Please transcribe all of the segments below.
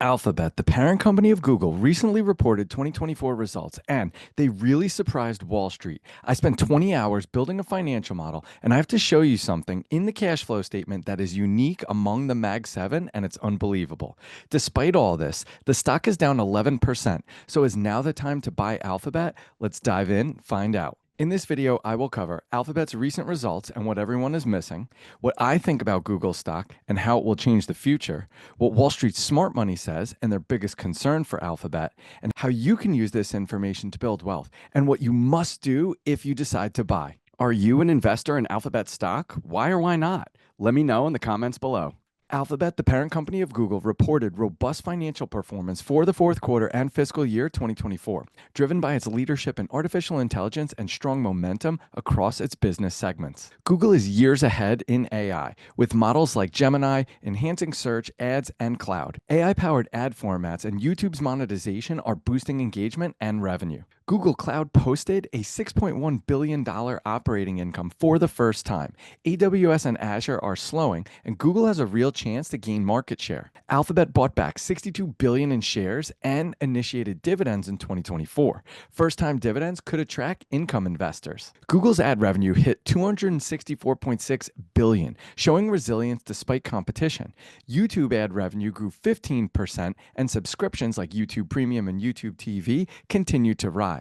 Alphabet, the parent company of Google, recently reported 2024 results, and they really surprised Wall Street. I spent 20 hours building a financial model, and I have to show you something in the cash flow statement that is unique among the Mag 7, and it's unbelievable. Despite all this, the stock is down 11%. So is now the time to buy Alphabet? Let's dive in, find out. In this video, I will cover Alphabet's recent results and what everyone is missing, what I think about Google stock and how it will change the future, what Wall Street's smart money says and their biggest concern for Alphabet, and how you can use this information to build wealth, and what you must do if you decide to buy. Are you an investor in Alphabet stock? Why or why not? Let me know in the comments below. Alphabet, the parent company of Google, reported robust financial performance for the fourth quarter and fiscal year 2024, driven by its leadership in artificial intelligence and strong momentum across its business segments. Google is years ahead in AI, with models like Gemini enhancing search, ads, and cloud. AI-powered ad formats and YouTube's monetization are boosting engagement and revenue. Google Cloud posted a $6.1 billion operating income for the first time. AWS and Azure are slowing, and Google has a real chance to gain market share. Alphabet bought back $62 billion in shares and initiated dividends in 2024. First-time dividends could attract income investors. Google's ad revenue hit $264.6 billion, showing resilience despite competition. YouTube ad revenue grew 15%, and subscriptions like YouTube Premium and YouTube TV continue to rise.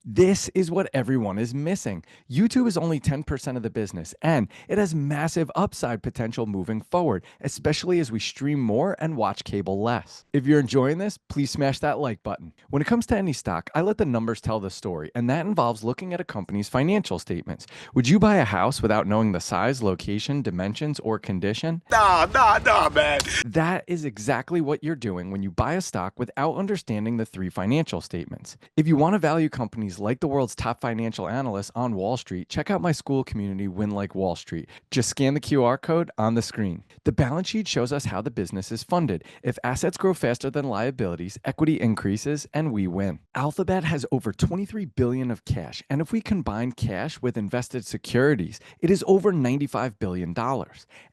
This is what everyone is missing. YouTube is only 10% of the business, and it has massive upside potential moving forward, especially as we stream more and watch cable less. If you're enjoying this, please smash that like button. When it comes to any stock, I let the numbers tell the story, and that involves looking at a company's financial statements. Would you buy a house without knowing the size, location, dimensions, or condition? Nah, man. That is exactly what you're doing when you buy a stock without understanding the three financial statements. If you want to value companies like the world's top financial analysts on Wall Street, check out my school community, Win Like Wall Street. Just scan the QR code on the screen. The balance sheet shows us how the business is funded. If assets grow faster than liabilities, equity increases, and we win. Alphabet has over $23 billion of cash, and if we combine cash with invested securities, it is over $95 billion.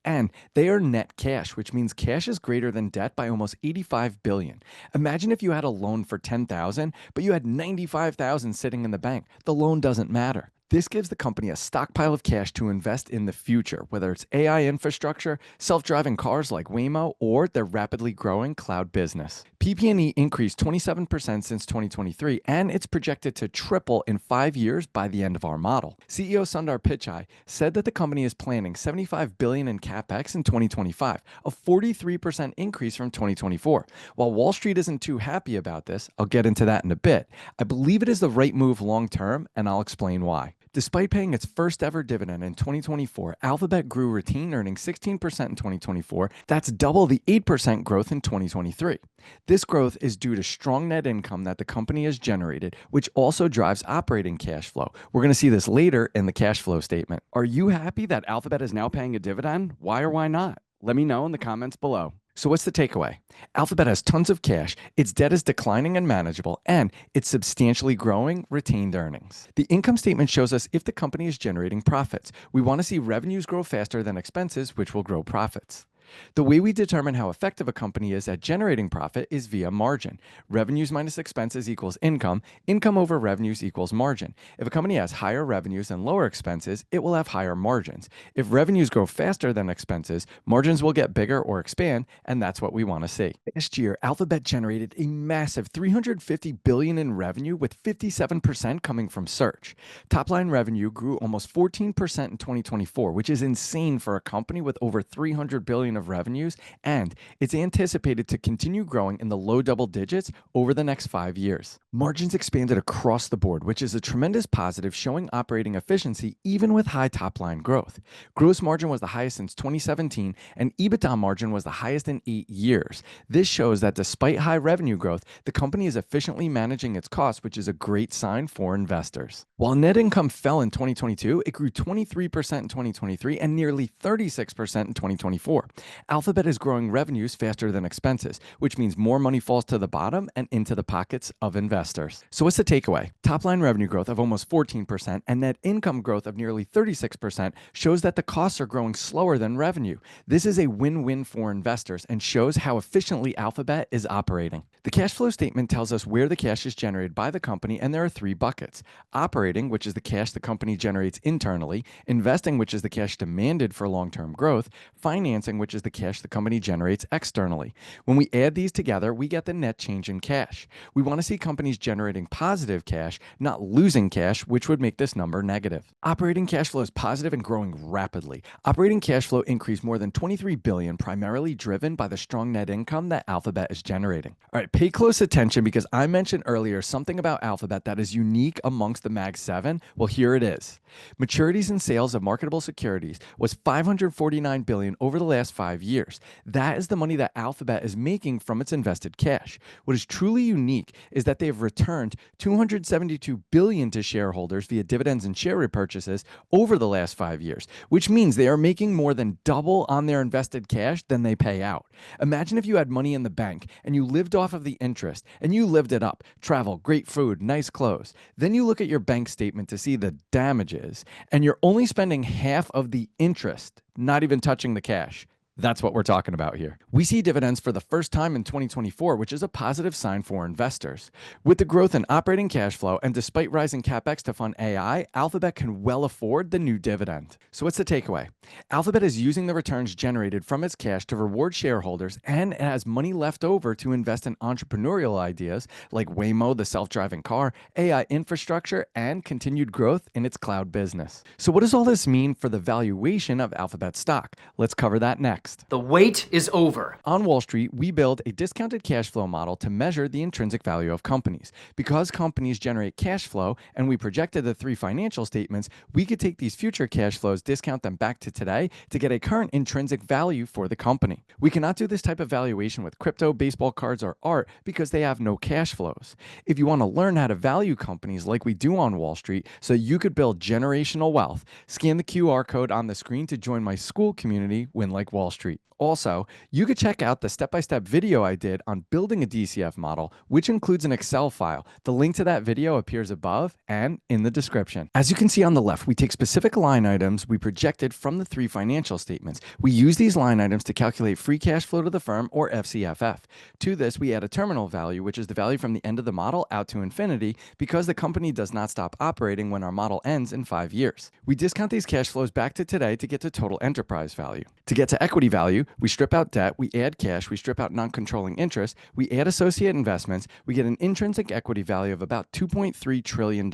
And they are net cash, which means cash is greater than debt by almost $85 billion. Imagine if you had a loan for $10,000, but you had $95,000 sitting in the bank. The loan doesn't matter. This gives the company a stockpile of cash to invest in the future, whether it's AI infrastructure, self-driving cars like Waymo, or their rapidly growing cloud business. PP&E increased 27% since 2023, and it's projected to triple in 5 years by the end of our model. CEO Sundar Pichai said that the company is planning $75 billion in CapEx in 2025, a 43% increase from 2024. While Wall Street isn't too happy about this, I'll get into that in a bit, I believe it is the right move long-term, and I'll explain why. Despite paying its first ever dividend in 2024, Alphabet grew retained earnings 16% in 2024. That's double the 8% growth in 2023. This growth is due to strong net income that the company has generated, which also drives operating cash flow. We're going to see this later in the cash flow statement. Are you happy that Alphabet is now paying a dividend? Why or why not? Let me know in the comments below. So what's the takeaway? Alphabet has tons of cash, its debt is declining and manageable, and it's substantially growing retained earnings. The income statement shows us if the company is generating profits. We want to see revenues grow faster than expenses, which will grow profits. The way we determine how effective a company is at generating profit is via margin. Revenues minus expenses equals income. Income over revenues equals margin. If a company has higher revenues and lower expenses, it will have higher margins. If revenues grow faster than expenses, margins will get bigger or expand, and that's what we want to see. Last year, Alphabet generated a massive $350 billion in revenue, with 57% coming from search. Top-line revenue grew almost 14% in 2024, which is insane for a company with over $300 billion of revenues, and it's anticipated to continue growing in the low double digits over the next 5 years. Margins expanded across the board, which is a tremendous positive, showing operating efficiency even with high top-line growth. Gross margin was the highest since 2017, and EBITDA margin was the highest in 8 years. This shows that despite high revenue growth, the company is efficiently managing its costs, which is a great sign for investors. While net income fell in 2022, it grew 23% in 2023 and nearly 36% in 2024. Alphabet is growing revenues faster than expenses, which means more money falls to the bottom and into the pockets of investors. So what's the takeaway? Top line revenue growth of almost 14% and net income growth of nearly 36% shows that the costs are growing slower than revenue. This is a win-win for investors and shows how efficiently Alphabet is operating. The cash flow statement tells us where the cash is generated by the company, and there are three buckets. Operating, which is the cash the company generates internally; investing, which is the cash demanded for long-term growth; financing, which is the cash the company generates externally. When we add these together, we get the net change in cash. We want to see companies generating positive cash, not losing cash, which would make this number negative. Operating cash flow is positive and growing rapidly. Operating cash flow increased more than $23 billion, primarily driven by the strong net income that Alphabet is generating. All right, pay close attention because I mentioned earlier something about Alphabet that is unique amongst the Mag 7. Well, here it is. Maturities and sales of marketable securities was $549 billion over the last 5 years. That is the money that Alphabet is making from its invested cash. What is truly unique is that they have returned $272 billion to shareholders via dividends and share repurchases over the last 5 years, which means they are making more than double on their invested cash than they pay out. Imagine if you had money in the bank and you lived off of the interest and you lived it up: travel, great food, nice clothes. Then you look at your bank statement to see the damages, and you're only spending half of the interest, not even touching the cash. That's what we're talking about here. We see dividends for the first time in 2024, which is a positive sign for investors. With the growth in operating cash flow and despite rising capex to fund AI, Alphabet can well afford the new dividend. So what's the takeaway? Alphabet is using the returns generated from its cash to reward shareholders, and it has money left over to invest in entrepreneurial ideas like Waymo, the self-driving car, AI infrastructure, and continued growth in its cloud business. So what does all this mean for the valuation of Alphabet stock? Let's cover that next. The wait is over. On Wall Street, we build a discounted cash flow model to measure the intrinsic value of companies. Because companies generate cash flow and we projected the three financial statements, we could take these future cash flows, discount them back to today to get a current intrinsic value for the company. We cannot do this type of valuation with crypto, baseball cards, or art because they have no cash flows. If you want to learn how to value companies like we do on Wall Street so you could build generational wealth, scan the QR code on the screen to join my school community, Win Like Wall Street. Also, you could check out the step-by-step video I did on building a DCF model, which includes an Excel file. The link to that video appears above and in the description. As you can see on the left, we take specific line items we projected from the three financial statements. We use these line items to calculate free cash flow to the firm, or FCFF. To this, we add a terminal value, which is the value from the end of the model out to infinity, because the company does not stop operating when our model ends in 5 years. We discount these cash flows back to today to get to total enterprise value. To get to equity value, we strip out debt, we add cash, we strip out non-controlling interest, we add associate investments, we get an intrinsic equity value of about $2.3 trillion.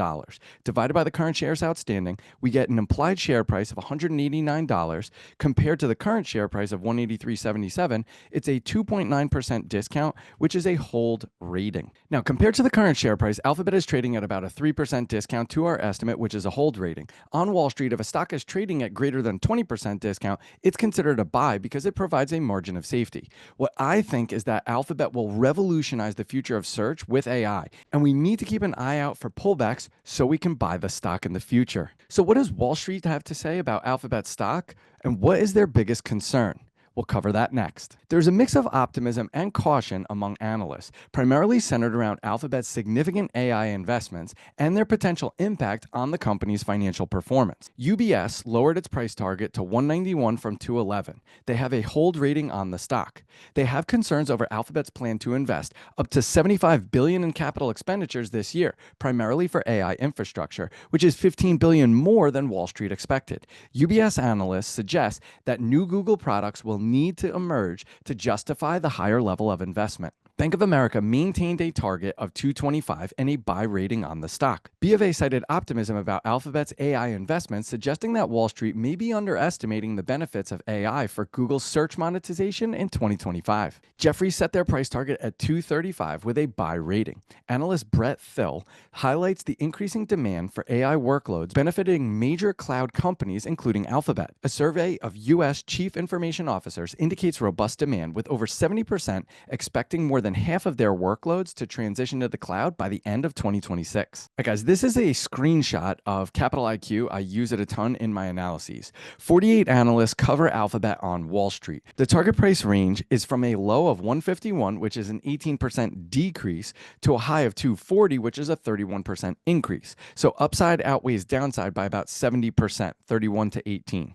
Divided by the current shares outstanding, we get an implied share price of $189. Compared to the current share price of $183.77, it's a 2.9% discount, which is a hold rating. Now, compared to the current share price, Alphabet is trading at about a 3% discount to our estimate, which is a hold rating. On Wall Street, if a stock is trading at greater than 20% discount, it's considered a buy because it provides a margin of safety. What I think is that Alphabet will revolutionize the future of search with AI, and we need to keep an eye out for pullbacks so we can buy the stock in the future. So what does Wall Street have to say about Alphabet stock, and what is their biggest concern? We'll cover that next. There's a mix of optimism and caution among analysts, primarily centered around Alphabet's significant AI investments and their potential impact on the company's financial performance. UBS lowered its price target to $191 from $211. They have a hold rating on the stock. They have concerns over Alphabet's plan to invest up to $75 billion in capital expenditures this year, primarily for AI infrastructure, which is $15 billion more than Wall Street expected. UBS analysts suggest that new Google products will need to emerge to justify the higher level of investment. Bank of America maintained a target of $225 and a buy rating on the stock. BofA cited optimism about Alphabet's AI investments, suggesting that Wall Street may be underestimating the benefits of AI for Google's search monetization in 2025. Jefferies set their price target at $235 with a buy rating. Analyst Brett Thill highlights the increasing demand for AI workloads benefiting major cloud companies, including Alphabet. A survey of U.S. chief information officers indicates robust demand, with over 70% expecting more than than half of their workloads to transition to the cloud by the end of 2026. All right, guys, this is a screenshot of Capital IQ. I use it a ton in my analyses. 48 analysts cover Alphabet on Wall Street. The target price range is from a low of 151, which is an 18% decrease, to a high of 240, which is a 31% increase. So upside outweighs downside by about 70%, 31 to 18.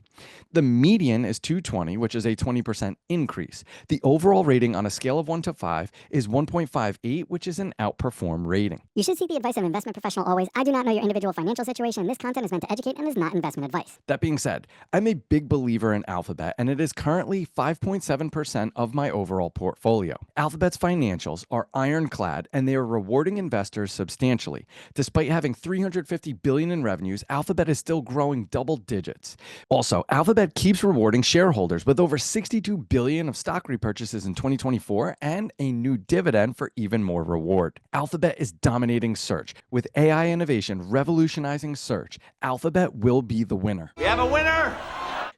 The median is 220, which is a 20% increase. The overall rating on a scale of 1 to 5 is 1.58, which is an outperform rating. You should seek the advice of an investment professional always. I do not know your individual financial situation. This content is meant to educate and is not investment advice. That being said, I'm a big believer in Alphabet, and it is currently 5.7% of my overall portfolio. Alphabet's financials are ironclad, and they are rewarding investors substantially. Despite having $350 billion in revenues, Alphabet is still growing double digits. Also, Alphabet keeps rewarding shareholders with over $62 billion of stock repurchases in 2024 and a new dividend for even more reward. Alphabet is dominating search. With AI innovation revolutionizing search, Alphabet will be the winner. We have a winner!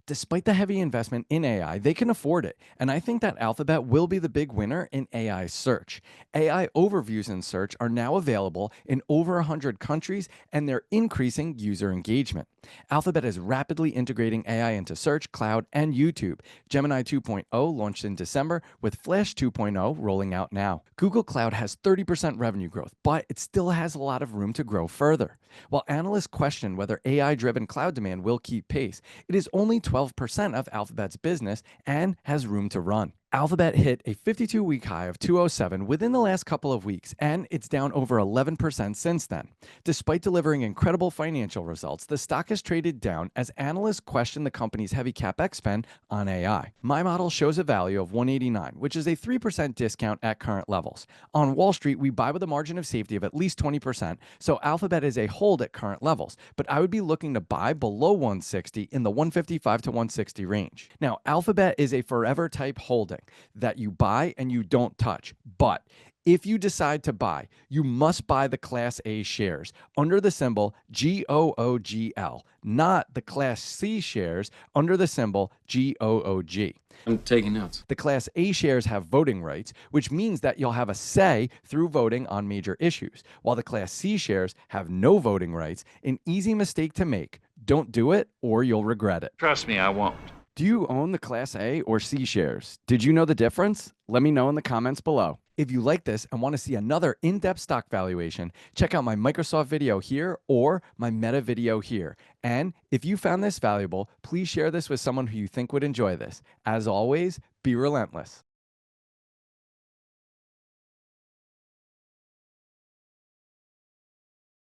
Despite the heavy investment in AI, they can afford it, and I think that Alphabet will be the big winner in AI search. AI overviews in search are now available in over 100 countries, and they're increasing user engagement. Alphabet is rapidly integrating AI into search, cloud, and YouTube. Gemini 2.0 launched in December, with Flash 2.0 rolling out now. Google Cloud has 30% revenue growth, but it still has a lot of room to grow further. While analysts question whether AI-driven cloud demand will keep pace, it is only 12% of Alphabet's business and has room to run. Alphabet hit a 52-week high of 207 within the last couple of weeks, and it's down over 11% since then. Despite delivering incredible financial results, the stock has traded down as analysts question the company's heavy capex spend on AI. My model shows a value of 189, which is a 3% discount at current levels. On Wall Street, we buy with a margin of safety of at least 20%, so Alphabet is a hold at current levels, but I would be looking to buy below 160 in the 155 to 160 range. Now, Alphabet is a forever type holding that you buy and you don't touch. But if you decide to buy, you must buy the Class A shares under the symbol GOOGL, not the Class C shares under the symbol GOOG. I'm taking notes. The Class A shares have voting rights, which means that you'll have a say through voting on major issues, while the Class C shares have no voting rights. An easy mistake to make. Don't do it or you'll regret it. Trust me, I won't. Do you own the Class A or C shares? Did you know the difference? Let me know in the comments below. If you like this and want to see another in-depth stock valuation, check out my Microsoft video here or my Meta video here. And if you found this valuable, please share this with someone who you think would enjoy this. As always, be relentless.